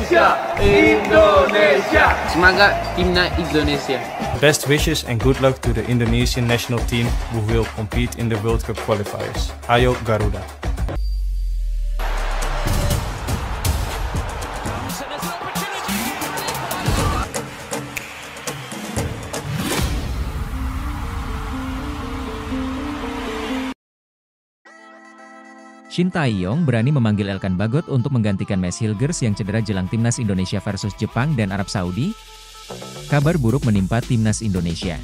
Indonesia, Indonesia. Semoga timnas Indonesia. Best wishes and good luck to the Indonesian national team who will compete in the World Cup qualifiers. Ayo Garuda! Shin Tae-yong berani memanggil Elkan Bagot untuk menggantikan Maes Hilgers yang cedera jelang timnas Indonesia versus Jepang dan Arab Saudi? Kabar buruk menimpa timnas Indonesia.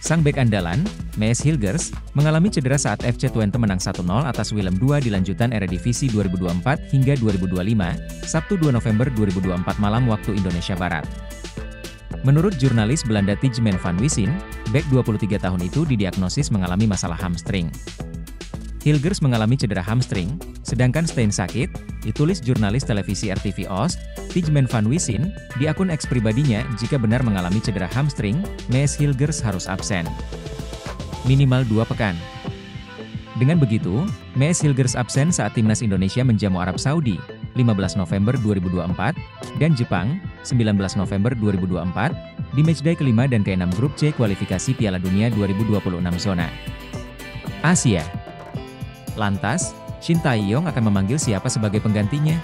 Sang bek andalan, Maes Hilgers, mengalami cedera saat FC Twente menang 1-0 atas Willem II di lanjutan Eredivisie 2024 hingga 2025, Sabtu 2 November 2024 malam waktu Indonesia Barat. Menurut jurnalis Belanda Tijmen van Wissem, bek 23 tahun itu didiagnosis mengalami masalah hamstring. Hilgers mengalami cedera hamstring, sedangkan Stein sakit, ditulis jurnalis televisi RTV Oost, Tijmen van Wissem, di akun X pribadinya. Jika benar mengalami cedera hamstring, Maes Hilgers harus absen minimal 2 pekan. Dengan begitu, Maes Hilgers absen saat timnas Indonesia menjamu Arab Saudi, 15 November 2024, dan Jepang, 19 November 2024, di matchday kelima dan ke-6 grup C kualifikasi Piala Dunia 2026 zona Asia. Lantas, Shin Tae-yong akan memanggil siapa sebagai penggantinya?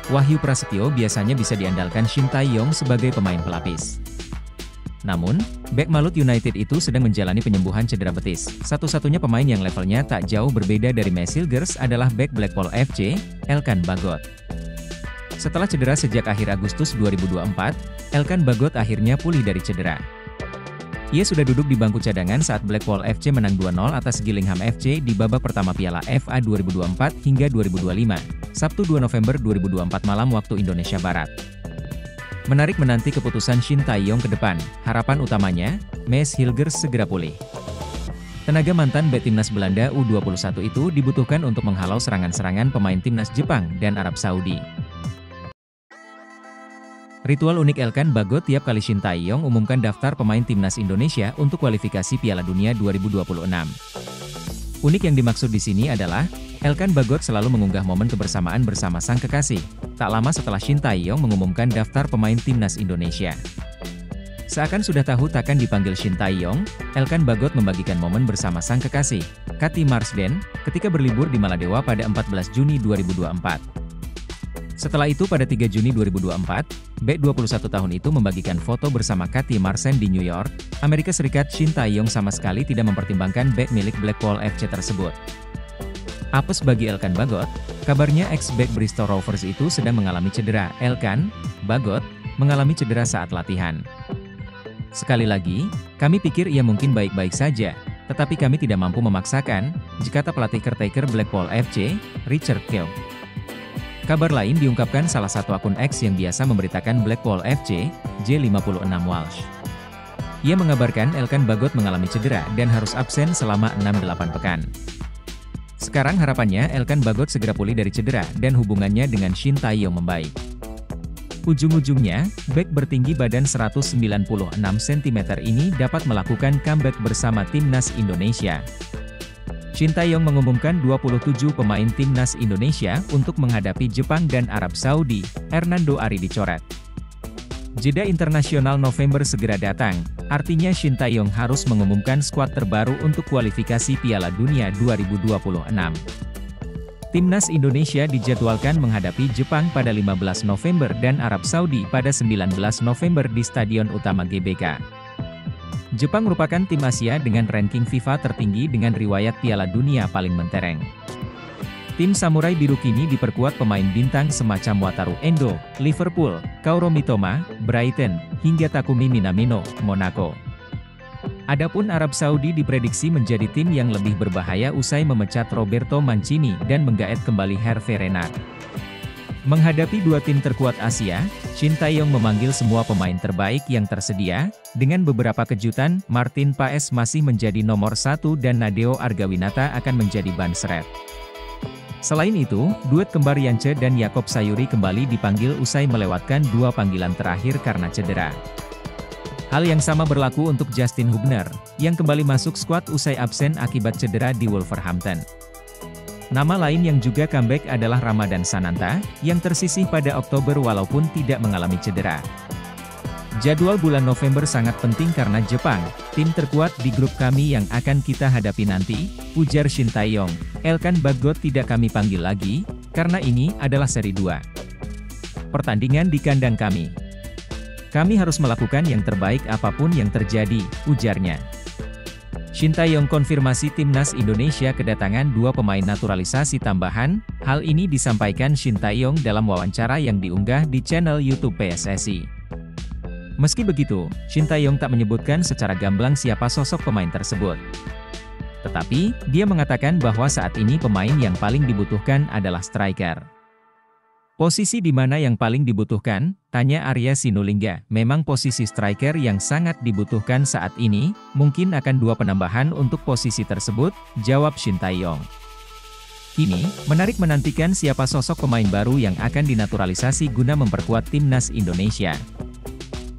Wahyu Prasetyo biasanya bisa diandalkan Shin Tae-yong sebagai pemain pelapis. Namun, bek Malut United itu sedang menjalani penyembuhan cedera betis. Satu-satunya pemain yang levelnya tak jauh berbeda dari Maes Hilgers adalah bek Blackpool FC, Elkan Bagot. Setelah cedera sejak akhir Agustus 2024, Elkan Bagot akhirnya pulih dari cedera. Ia sudah duduk di bangku cadangan saat Blackpool FC menang 2-0 atas Gillingham FC di babak pertama Piala FA 2024 hingga 2025, Sabtu 2 November 2024 malam waktu Indonesia Barat. Menarik menanti keputusan Shin Tae-yong ke depan, harapan utamanya, Maes Hilgers segera pulih. Tenaga mantan bek timnas Belanda U21 itu dibutuhkan untuk menghalau serangan-serangan pemain timnas Jepang dan Arab Saudi. Ritual unik Elkan Bagot tiap kali Shin Tae-yong umumkan daftar pemain timnas Indonesia untuk kualifikasi Piala Dunia 2026. Unik yang dimaksud di sini adalah, Elkan Bagot selalu mengunggah momen kebersamaan bersama sang kekasih, tak lama setelah Shin Tae-yong mengumumkan daftar pemain timnas Indonesia. Seakan sudah tahu takkan dipanggil Shin Tae-yong, Elkan Bagot membagikan momen bersama sang kekasih, Cathy Marsden, ketika berlibur di Maladewa pada 14 Juni 2024. Setelah itu pada 3 Juni 2024, bek 21 tahun itu membagikan foto bersama Cathy Marsden di New York, Amerika Serikat. Shin Tae-yong sama sekali tidak mempertimbangkan bek milik Blackpool FC tersebut. Apes bagi Elkan Bagot, kabarnya ex-bek Bristol Rovers itu sedang mengalami cedera. Elkan Bagot mengalami cedera saat latihan. Sekali lagi, kami pikir ia mungkin baik-baik saja, tetapi kami tidak mampu memaksakan, kata pelatih caretaker Blackpool FC, Richard Keogh. Kabar lain diungkapkan salah satu akun X yang biasa memberitakan Blackpool FC, J56 Walsh. Ia mengabarkan Elkan Bagot mengalami cedera dan harus absen selama 6-8 pekan. Sekarang harapannya Elkan Bagot segera pulih dari cedera dan hubungannya dengan Shin Tae-yong membaik. Ujung-ujungnya, bek bertinggi badan 196 cm ini dapat melakukan comeback bersama timnas Indonesia. Shin Tae-yong mengumumkan 27 pemain timnas Indonesia untuk menghadapi Jepang dan Arab Saudi. Hernando Ari dicoret. Jeda internasional November segera datang, artinya Shin Tae-yong harus mengumumkan skuad terbaru untuk kualifikasi Piala Dunia 2026. Timnas Indonesia dijadwalkan menghadapi Jepang pada 15 November dan Arab Saudi pada 19 November di Stadion Utama GBK. Jepang merupakan tim Asia dengan ranking FIFA tertinggi dengan riwayat Piala Dunia paling mentereng. Tim Samurai Biru kini diperkuat pemain bintang semacam Wataru Endo, Liverpool, Kaoru Mitoma, Brighton, hingga Takumi Minamino, Monaco. Adapun Arab Saudi diprediksi menjadi tim yang lebih berbahaya usai memecat Roberto Mancini dan menggaet kembali Hervé Renard. Menghadapi dua tim terkuat Asia, Shin Tae-yong memanggil semua pemain terbaik yang tersedia. Dengan beberapa kejutan, Martin Paes masih menjadi nomor 1 dan Nadeo Argawinata akan menjadi ban seret. Selain itu, duet kembar Yance dan Yakob Sayuri kembali dipanggil usai melewatkan dua panggilan terakhir karena cedera. Hal yang sama berlaku untuk Justin Hubner, yang kembali masuk skuad usai absen akibat cedera di Wolverhampton. Nama lain yang juga comeback adalah Ramadhan Sananta, yang tersisih pada Oktober walaupun tidak mengalami cedera. Jadwal bulan November sangat penting karena Jepang, tim terkuat di grup kami yang akan kita hadapi nanti, ujar Shin Tae-yong. Elkan Bagot tidak kami panggil lagi, karena ini adalah seri 2. Pertandingan di kandang kami. Kami harus melakukan yang terbaik apapun yang terjadi, ujarnya. Shin Tae-yong konfirmasi timnas Indonesia kedatangan 2 pemain naturalisasi tambahan. Hal ini disampaikan Shin Tae-yong dalam wawancara yang diunggah di channel YouTube PSSI. Meski begitu, Shin Tae-yong tak menyebutkan secara gamblang siapa sosok pemain tersebut. Tetapi, dia mengatakan bahwa saat ini pemain yang paling dibutuhkan adalah striker. Posisi di mana yang paling dibutuhkan? Tanya Arya Sinulinga. Memang posisi striker yang sangat dibutuhkan saat ini, mungkin akan 2 penambahan untuk posisi tersebut, jawab Shin Tae-yong. Kini, menarik menantikan siapa sosok pemain baru yang akan dinaturalisasi guna memperkuat timnas Indonesia.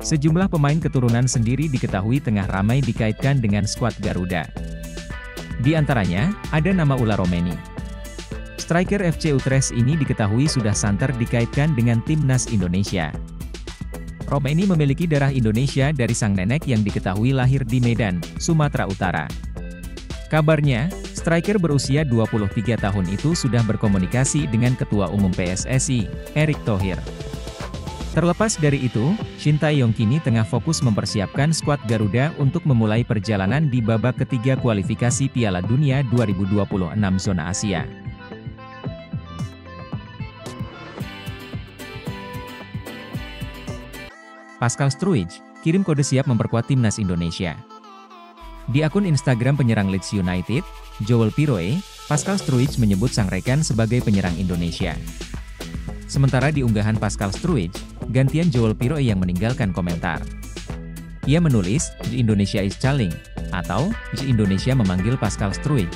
Sejumlah pemain keturunan sendiri diketahui tengah ramai dikaitkan dengan skuad Garuda. Di antaranya, ada nama Ula Romeni. Striker FC Utrecht ini diketahui sudah santer dikaitkan dengan timnas Indonesia. Romeni memiliki darah Indonesia dari sang nenek yang diketahui lahir di Medan, Sumatera Utara. Kabarnya, striker berusia 23 tahun itu sudah berkomunikasi dengan Ketua Umum PSSI, Erick Thohir. Terlepas dari itu, Shin Tae-yong kini tengah fokus mempersiapkan skuad Garuda untuk memulai perjalanan di babak ketiga kualifikasi Piala Dunia 2026 zona Asia. Pascal Struijk, kirim kode siap memperkuat timnas Indonesia. Di akun Instagram penyerang Leeds United, Joel Piroe, Pascal Struijk menyebut sang rekan sebagai penyerang Indonesia. Sementara di unggahan Pascal Struijk, gantian Joel Piroe yang meninggalkan komentar. Ia menulis, "The Indonesia is calling," atau "The Indonesia memanggil Pascal Struijk."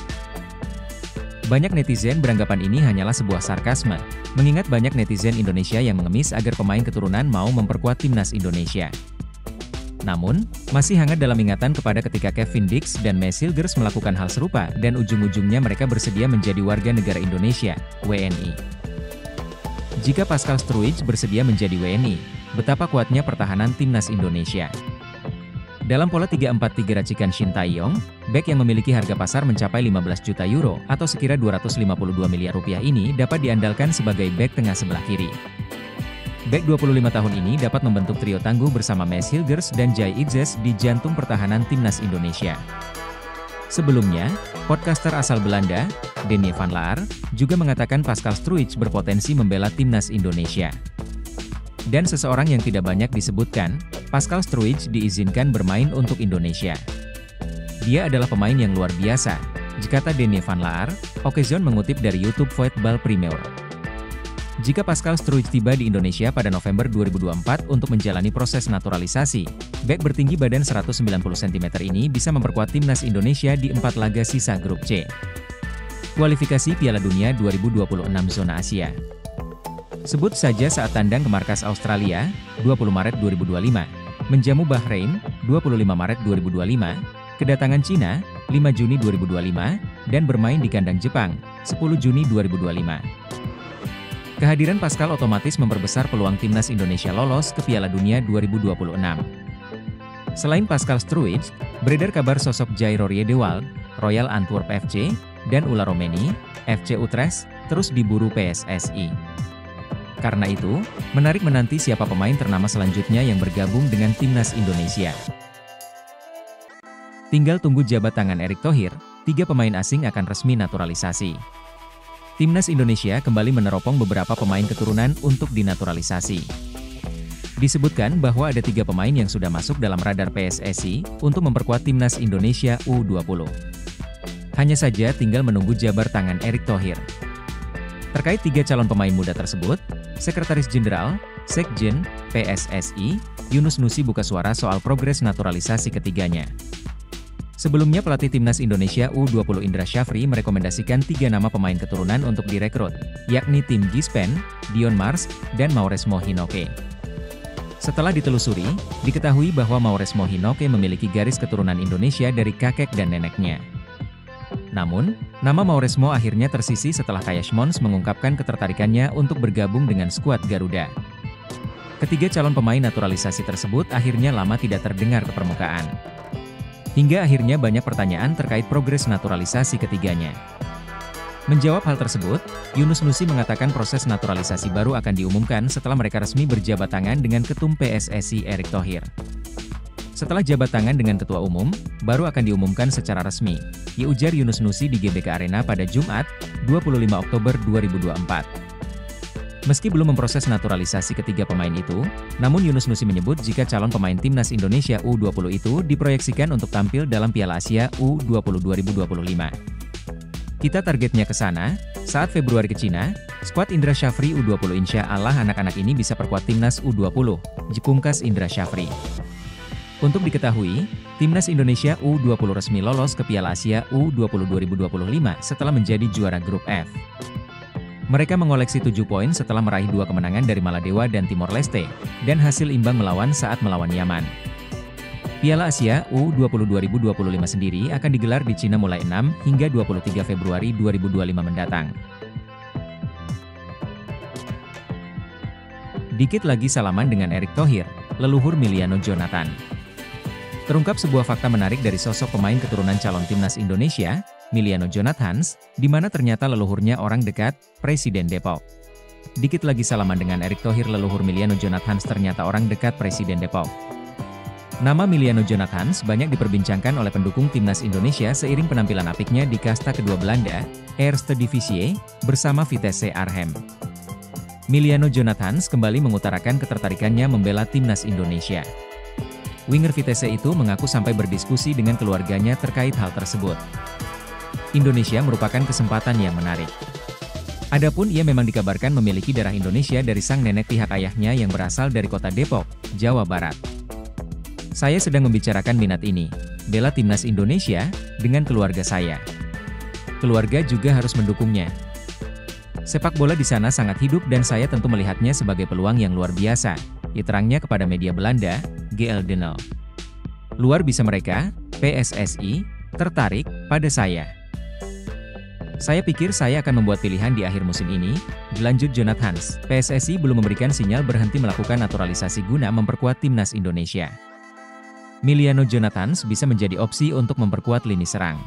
Banyak netizen beranggapan ini hanyalah sebuah sarkasme, mengingat banyak netizen Indonesia yang mengemis agar pemain keturunan mau memperkuat timnas Indonesia. Namun, masih hangat dalam ingatan kepada ketika Kevin Dix dan Messi Hilgers melakukan hal serupa dan ujung-ujungnya mereka bersedia menjadi warga negara Indonesia, WNI. Jika Pascal Struijk bersedia menjadi WNI, betapa kuatnya pertahanan timnas Indonesia. Dalam pola 3-4-3 racikan Shin Tae-yong, bek yang memiliki harga pasar mencapai 15 juta euro atau sekira 252 miliar rupiah ini dapat diandalkan sebagai bek tengah sebelah kiri. Bek 25 tahun ini dapat membentuk trio tangguh bersama Messi Hilgers dan Jai Itzes di jantung pertahanan timnas Indonesia. Sebelumnya, podcaster asal Belanda, Denny van Laar, juga mengatakan Pascal Struijk berpotensi membela timnas Indonesia. Dan seseorang yang tidak banyak disebutkan, Pascal Struijk diizinkan bermain untuk Indonesia. Dia adalah pemain yang luar biasa, kata Denny van Laar, Occasion mengutip dari YouTube Football Premier. Jika Pascal Struijk tiba di Indonesia pada November 2024 untuk menjalani proses naturalisasi, bek bertinggi badan 190 cm ini bisa memperkuat timnas Indonesia di 4 laga sisa grup C. Kualifikasi Piala Dunia 2026 zona Asia. Sebut saja saat tandang ke markas Australia, 20 Maret 2025, menjamu Bahrain, 25 Maret 2025, kedatangan Cina, 5 Juni 2025, dan bermain di kandang Jepang, 10 Juni 2025. Kehadiran Pascal otomatis memperbesar peluang timnas Indonesia lolos ke Piala Dunia 2026. Selain Pascal Struijk, beredar kabar sosok Jai Roryedewald, Royal Antwerp FC, dan Ula Romeni, FC Utrecht, terus diburu PSSI. Karena itu, menarik menanti siapa pemain ternama selanjutnya yang bergabung dengan timnas Indonesia. Tinggal tunggu jabat tangan Erick Thohir, 3 pemain asing akan resmi naturalisasi. Timnas Indonesia kembali meneropong beberapa pemain keturunan untuk dinaturalisasi. Disebutkan bahwa ada 3 pemain yang sudah masuk dalam radar PSSI untuk memperkuat timnas Indonesia U20. Hanya saja tinggal menunggu jabar tangan Erick Thohir. Terkait 3 calon pemain muda tersebut, Sekretaris Jenderal, Sekjen, PSSI, Yunus Nusi buka suara soal progres naturalisasi ketiganya. Sebelumnya pelatih timnas Indonesia U20 Indra Syafri merekomendasikan 3 nama pemain keturunan untuk direkrut, yakni Tim Gispen, Dion Mars, dan Mauresmo Hinoke. Setelah ditelusuri, diketahui bahwa Mauresmo Hinoke memiliki garis keturunan Indonesia dari kakek dan neneknya. Namun, nama Mauresmo akhirnya tersisih setelah Kajesh Mons mengungkapkan ketertarikannya untuk bergabung dengan skuad Garuda. Ketiga calon pemain naturalisasi tersebut akhirnya lama tidak terdengar ke permukaan. Hingga akhirnya banyak pertanyaan terkait progres naturalisasi ketiganya. Menjawab hal tersebut, Yunus Nusi mengatakan proses naturalisasi baru akan diumumkan setelah mereka resmi berjabat tangan dengan Ketum PSSI Erick Thohir. Setelah jabat tangan dengan Ketua Umum, baru akan diumumkan secara resmi, ujar Yunus Nusi di GBK Arena pada Jumat, 25 Oktober 2024. Meski belum memproses naturalisasi ketiga pemain itu, namun Yunus Nusi menyebut jika calon pemain Timnas Indonesia U20 itu diproyeksikan untuk tampil dalam Piala Asia U20 2025. Kita targetnya ke sana, saat Februari ke Cina, skuad Indra Syafri U20 insya Allah anak-anak ini bisa perkuat Timnas U20, pungkas Indra Syafri. Untuk diketahui, Timnas Indonesia U20 resmi lolos ke Piala Asia U20 2025 setelah menjadi juara grup F. Mereka mengoleksi 7 poin setelah meraih 2 kemenangan dari Maladewa dan Timor Leste, dan hasil imbang melawan saat melawan Yaman. Piala Asia U20 2025 sendiri akan digelar di Cina mulai 6 hingga 23 Februari 2025 mendatang. Dikit lagi salaman dengan Erick Thohir, leluhur Miliano Jonathan. Terungkap sebuah fakta menarik dari sosok pemain keturunan calon Timnas Indonesia, Miliano Jonathan, di mana ternyata leluhurnya orang dekat Presiden Depok. Dikit lagi salaman dengan Erick Thohir, leluhur Miliano Jonathan ternyata orang dekat Presiden Depok. Nama Miliano Jonathan banyak diperbincangkan oleh pendukung Timnas Indonesia seiring penampilan apiknya di kasta kedua Belanda, Eerste Divisie, bersama Vitesse Arnhem. Miliano Jonathan kembali mengutarakan ketertarikannya membela Timnas Indonesia. Winger Vitesse itu mengaku sampai berdiskusi dengan keluarganya terkait hal tersebut. Indonesia merupakan kesempatan yang menarik. Adapun ia memang dikabarkan memiliki darah Indonesia dari sang nenek pihak ayahnya yang berasal dari kota Depok, Jawa Barat. Saya sedang membicarakan minat ini, bela Timnas Indonesia, dengan keluarga saya. Keluarga juga harus mendukungnya. Sepak bola di sana sangat hidup dan saya tentu melihatnya sebagai peluang yang luar biasa, diterangnya kepada media Belanda, GL Denel. Luar bisa mereka, PSSI, tertarik pada saya. Saya pikir saya akan membuat pilihan di akhir musim ini, dilanjut Jonathan. PSSI belum memberikan sinyal berhenti melakukan naturalisasi guna memperkuat Timnas Indonesia. Miliano Jonathan bisa menjadi opsi untuk memperkuat lini serang.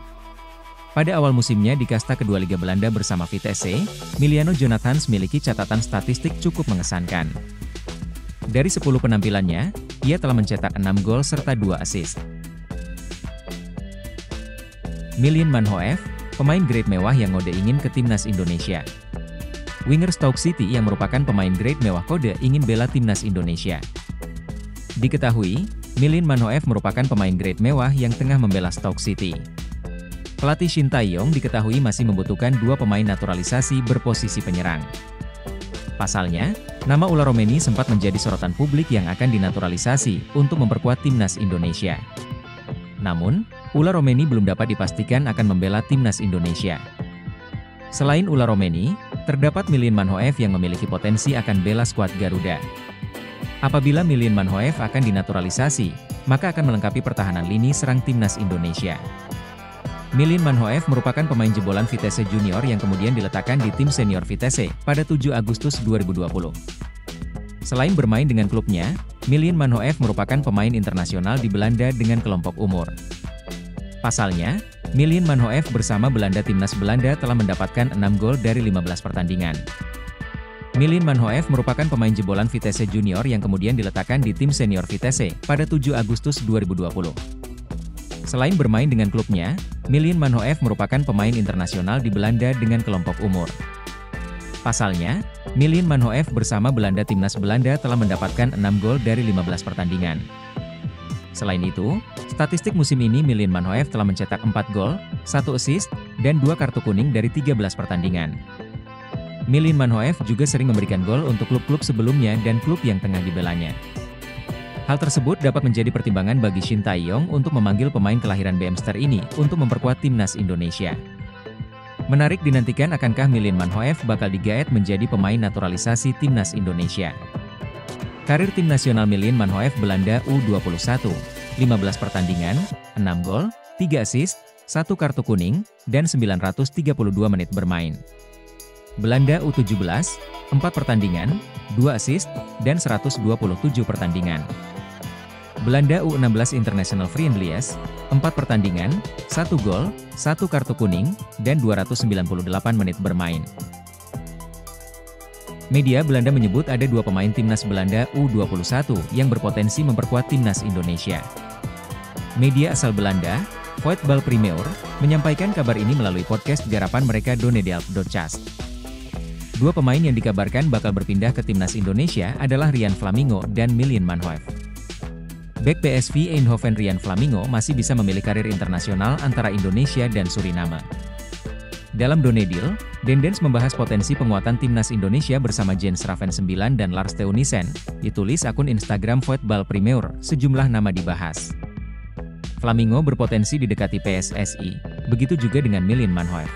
Pada awal musimnya di kasta kedua Liga Belanda bersama Vitesse, Miliano Jonathan memiliki catatan statistik cukup mengesankan. Dari 10 penampilannya, ia telah mencetak 6 gol serta 2 assist. Milien Manhoef, pemain grade mewah yang ngode ingin ke Timnas Indonesia. Winger Stoke City yang merupakan pemain grade mewah kode ingin bela Timnas Indonesia. Diketahui, Milien Manhoef merupakan pemain grade mewah yang tengah membela Stoke City. Pelatih Shin Tae-yong diketahui masih membutuhkan 2 pemain naturalisasi berposisi penyerang. Pasalnya, nama Ula Romeni sempat menjadi sorotan publik yang akan dinaturalisasi untuk memperkuat Timnas Indonesia. Namun, Ula Romeni belum dapat dipastikan akan membela Timnas Indonesia. Selain Ula Romeni, terdapat Milien Manhoef yang memiliki potensi akan bela skuad Garuda. Apabila Milien Manhoef akan dinaturalisasi, maka akan melengkapi pertahanan lini serang Timnas Indonesia. Milien Manhoef merupakan pemain jebolan Vitesse Junior yang kemudian diletakkan di tim senior Vitesse pada 7 Agustus 2020. Selain bermain dengan klubnya, Milien Manhoef merupakan pemain internasional di Belanda dengan kelompok umur. Pasalnya, Milien Manhoef bersama Belanda Timnas Belanda telah mendapatkan 6 gol dari 15 pertandingan. Milien Manhoef merupakan pemain jebolan Vitesse Junior yang kemudian diletakkan di tim senior Vitesse pada 7 Agustus 2020. Selain bermain dengan klubnya, Milien Manhoef merupakan pemain internasional di Belanda dengan kelompok umur. Pasalnya, Milien Manhoef bersama Belanda Timnas Belanda telah mendapatkan 6 gol dari 15 pertandingan. Selain itu, statistik musim ini Milien Manhoef telah mencetak 4 gol, 1 assist, dan 2 kartu kuning dari 13 pertandingan. Milien Manhoef juga sering memberikan gol untuk klub-klub sebelumnya dan klub yang tengah dibelanya. Hal tersebut dapat menjadi pertimbangan bagi Shin Tae-yong untuk memanggil pemain kelahiran Beemster ini untuk memperkuat Timnas Indonesia. Menarik dinantikan akankah Milien Manhoef bakal digaet menjadi pemain naturalisasi Timnas Indonesia. Karir tim nasional Milien Manhoef Belanda U21, 15 pertandingan, 6 gol, 3 assist, 1 kartu kuning, dan 932 menit bermain. Belanda U17, 4 pertandingan, 2 assist, dan 127 pertandingan. Belanda U16 International Friendlies, 4 pertandingan, 1 gol, 1 kartu kuning, dan 298 menit bermain. Media Belanda menyebut ada 2 pemain timnas Belanda U21 yang berpotensi memperkuat timnas Indonesia. Media asal Belanda, Voetbal Premier, menyampaikan kabar ini melalui podcast garapan mereka Donnedelp.cast. 2 pemain yang dikabarkan bakal berpindah ke timnas Indonesia adalah Rian Flamingo dan Miljan Manhoef. Bek PSV Eindhoven Rian Flamingo masih bisa memilih karir internasional antara Indonesia dan Suriname. Dalam Donedil, Dendens membahas potensi penguatan timnas Indonesia bersama Jens Raven 9 dan Lars Theunissen, ditulis akun Instagram Voetbal Premier, sejumlah nama dibahas. Flamingo berpotensi didekati PSSI, begitu juga dengan Miljan Manhoef.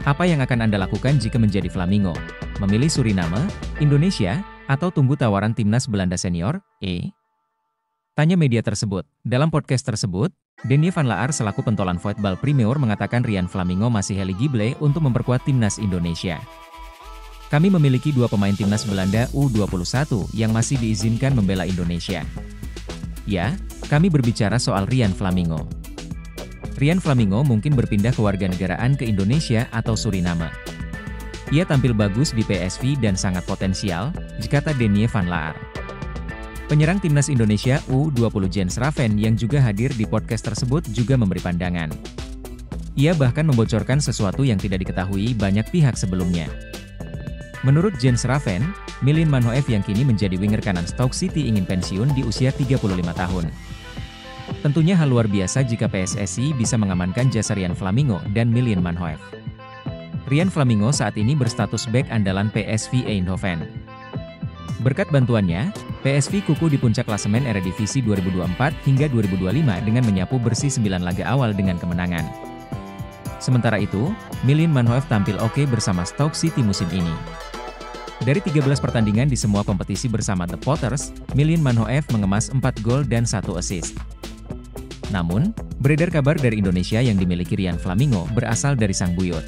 Apa yang akan Anda lakukan jika menjadi Flamingo? Memilih Suriname, Indonesia, atau tunggu tawaran timnas Belanda senior? Tanya media tersebut. Dalam podcast tersebut, Denny van Laar selaku pentolan Voetbal Premier mengatakan Rian Flamingo masih eligible untuk memperkuat timnas Indonesia. Kami memiliki 2 pemain timnas Belanda U21 yang masih diizinkan membela Indonesia. Ya, kami berbicara soal Rian Flamingo. Rian Flamingo mungkin berpindah kewarganegaraan ke Indonesia atau Suriname. Ia tampil bagus di PSV dan sangat potensial, kata Denny van Laar. Penyerang timnas Indonesia U20 Jens Raven yang juga hadir di podcast tersebut juga memberi pandangan. Ia bahkan membocorkan sesuatu yang tidak diketahui banyak pihak sebelumnya. Menurut Jens Raven, Miljan Manhoef yang kini menjadi winger kanan Stoke City ingin pensiun di usia 35 tahun. Tentunya hal luar biasa jika PSSI bisa mengamankan jasa Rian Flamingo dan Miljan Manhoef. Rian Flamingo saat ini berstatus bek andalan PSV Eindhoven. Berkat bantuannya, PSV kukuh di puncak klasemen Eredivisie 2024 hingga 2025 dengan menyapu bersih 9 laga awal dengan kemenangan. Sementara itu, Miljan Manhoef tampil oke bersama Stoke City musim ini. Dari 13 pertandingan di semua kompetisi bersama The Potters, Miljan Manhoef mengemas 4 gol dan 1 assist. Namun, beredar kabar dari Indonesia yang dimiliki Rian Flamingo berasal dari sang buyut.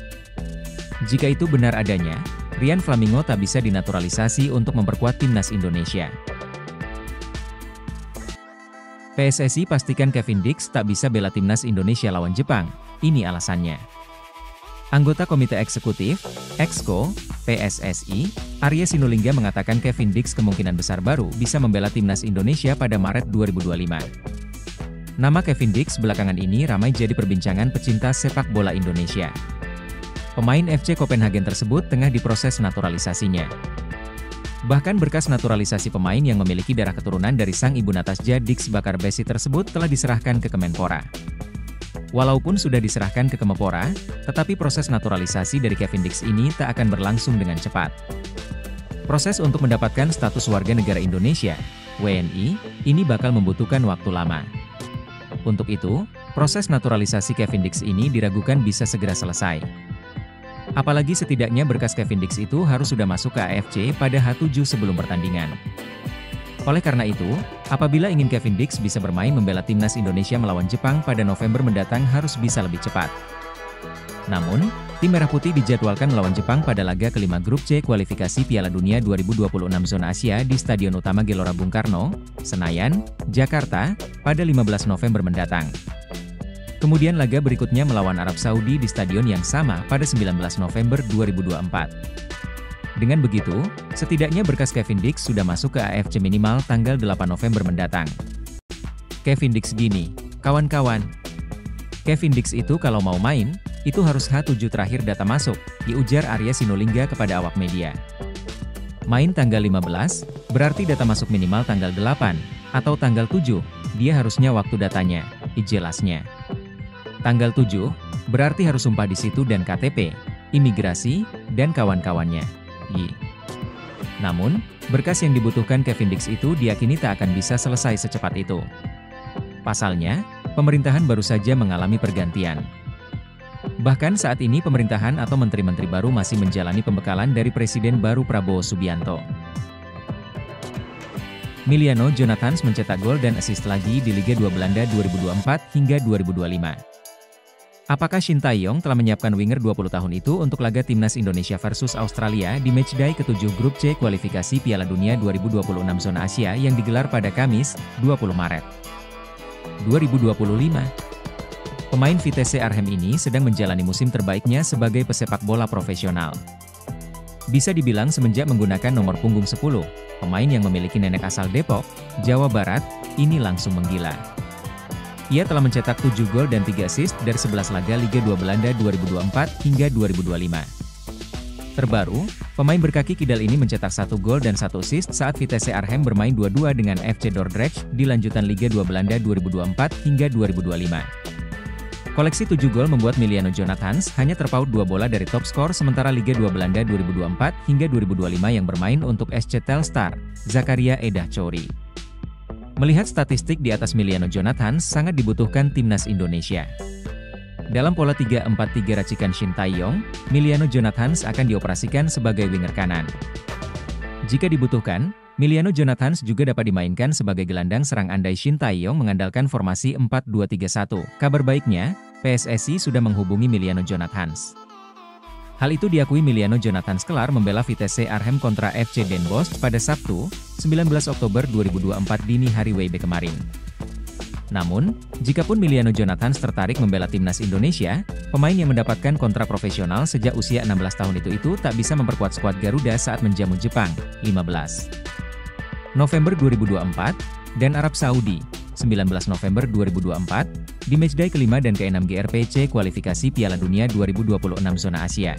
Jika itu benar adanya, Rian Flamingo tak bisa dinaturalisasi untuk memperkuat timnas Indonesia. PSSI pastikan Kevin Dix tak bisa bela timnas Indonesia lawan Jepang, ini alasannya. Anggota Komite Eksekutif, Exco, PSSI, Arya Sinulinga mengatakan Kevin Dix kemungkinan besar baru bisa membela timnas Indonesia pada Maret 2025. Nama Kevin Dix belakangan ini ramai jadi perbincangan pecinta sepak bola Indonesia. Pemain FC Copenhagen tersebut tengah diproses naturalisasinya. Bahkan berkas naturalisasi pemain yang memiliki darah keturunan dari sang ibu Natasja Dix Bakar Besi tersebut telah diserahkan ke Kemenpora. Walaupun sudah diserahkan ke Kemenpora, tetapi proses naturalisasi dari Kevin Dix ini tak akan berlangsung dengan cepat. Proses untuk mendapatkan status warga negara Indonesia, WNI, ini bakal membutuhkan waktu lama. Untuk itu, proses naturalisasi Kevin Dix ini diragukan bisa segera selesai. Apalagi setidaknya berkas Kevin Dix itu harus sudah masuk ke AFC pada H7 sebelum pertandingan. Oleh karena itu, apabila ingin Kevin Dix bisa bermain membela timnas Indonesia melawan Jepang pada November mendatang harus bisa lebih cepat. Namun, tim Merah Putih dijadwalkan melawan Jepang pada laga kelima Grup C kualifikasi Piala Dunia 2026 Zona Asia di Stadion Utama Gelora Bung Karno, Senayan, Jakarta, pada 15 November mendatang. Kemudian laga berikutnya melawan Arab Saudi di stadion yang sama pada 19 November 2024. Dengan begitu, setidaknya berkas Kevin Dix sudah masuk ke AFC minimal tanggal 8 November mendatang. Kevin Dix gini, kawan-kawan. Kevin Dix itu kalau mau main, itu harus H7 terakhir data masuk, diujar Arya Sinulinga kepada awak media. Main tanggal 15, berarti data masuk minimal tanggal 8, atau tanggal 7, dia harusnya waktu datanya, jelasnya. Tanggal 7, berarti harus sumpah di situ dan KTP, imigrasi, dan kawan-kawannya. Namun, berkas yang dibutuhkan Kevin Dix itu diyakini tak akan bisa selesai secepat itu. Pasalnya, pemerintahan baru saja mengalami pergantian. Bahkan saat ini pemerintahan atau menteri-menteri baru masih menjalani pembekalan dari Presiden baru Prabowo Subianto. Miliano Jonathans mencetak gol dan assist lagi di Liga 2 Belanda 2024 hingga 2025. Apakah Shin Tae-yong telah menyiapkan winger 20 tahun itu untuk laga Timnas Indonesia versus Australia di matchday ke-7 Grup C kualifikasi Piala Dunia 2026 Zona Asia yang digelar pada Kamis, 20 Maret 2025? Pemain Vitesse Arnhem ini sedang menjalani musim terbaiknya sebagai pesepak bola profesional. Bisa dibilang semenjak menggunakan nomor punggung 10, pemain yang memiliki nenek asal Depok, Jawa Barat, ini langsung menggila. Ia telah mencetak 7 gol dan 3 assist dari 11 laga Liga 2 Belanda 2024 hingga 2025. Terbaru, pemain berkaki kidal ini mencetak 1 gol dan 1 assist saat Vitesse Arnhem bermain 2-2 dengan FC Dordrecht di lanjutan Liga 2 Belanda 2024 hingga 2025. Koleksi 7 gol membuat Miliano Jonathans hanya terpaut 2 bola dari top skor sementara Liga 2 Belanda 2024 hingga 2025 yang bermain untuk SC Telstar, Zakaria Edah Chori. Melihat statistik di atas Miliano Jonathans sangat dibutuhkan Timnas Indonesia. Dalam pola 3-4-3 racikan Shin Tae-yong, Miliano Jonathans akan dioperasikan sebagai winger kanan. Jika dibutuhkan, Miliano Jonathans juga dapat dimainkan sebagai gelandang serang andai Shin Tae-yong mengandalkan formasi 4-2-3-1. Kabar baiknya, PSSI sudah menghubungi Miliano Jonathans. Hal itu diakui Miliano Jonathans kelar membela Vitesse Arnhem kontra FC Den Bosch pada Sabtu, 19 Oktober 2024 dini hari WIB kemarin. Namun, jikapun Miliano Jonathans tertarik membela Timnas Indonesia, pemain yang mendapatkan kontrak profesional sejak usia 16 tahun itu tak bisa memperkuat skuad Garuda saat menjamu Jepang, 15 November 2024, dan Arab Saudi, 19 November 2024, di matchday kelima dan ke-6 GRPC kualifikasi Piala Dunia 2026 Zona Asia.